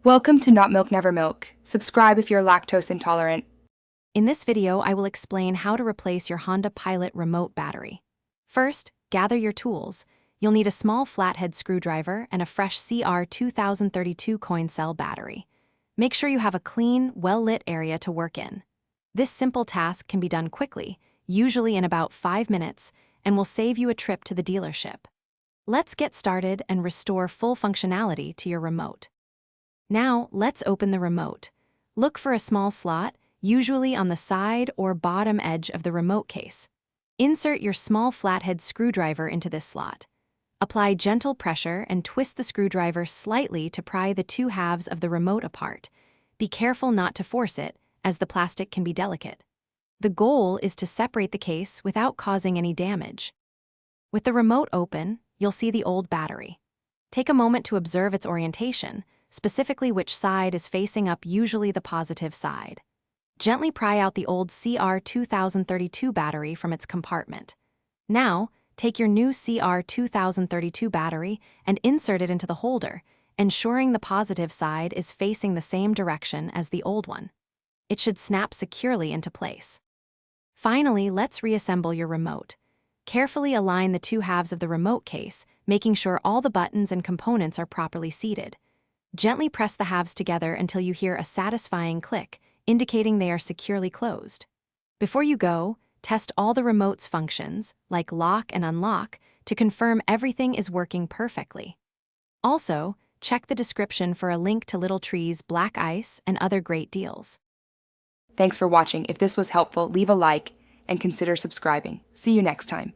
Welcome to Not Milk Never Milk. Subscribe if you're lactose intolerant. In this video, I will explain how to replace your Honda Pilot remote battery. First, gather your tools. You'll need a small flathead screwdriver and a fresh CR2032 coin cell battery. Make sure you have a clean, well-lit area to work in. This simple task can be done quickly, usually in about 5 minutes, and will save you a trip to the dealership. Let's get started and restore full functionality to your remote. Now, let's open the remote. Look for a small slot, usually on the side or bottom edge of the remote case. Insert your small flathead screwdriver into this slot. Apply gentle pressure and twist the screwdriver slightly to pry the two halves of the remote apart. Be careful not to force it, as the plastic can be delicate. The goal is to separate the case without causing any damage. With the remote open, you'll see the old battery. Take a moment to observe its orientation, specifically which side is facing up, usually the positive side. Gently pry out the old CR2032 battery from its compartment. Now, take your new CR2032 battery and insert it into the holder, ensuring the positive side is facing the same direction as the old one. It should snap securely into place. Finally, let's reassemble your remote. Carefully align the two halves of the remote case, making sure all the buttons and components are properly seated. Gently press the halves together until you hear a satisfying click, indicating they are securely closed. Before you go, test all the remote's functions, like lock and unlock, to confirm everything is working perfectly. Also, check the description for a link to Little Tree's Black Ice and other great deals. Thanks for watching. If this was helpful, leave a like and consider subscribing. See you next time.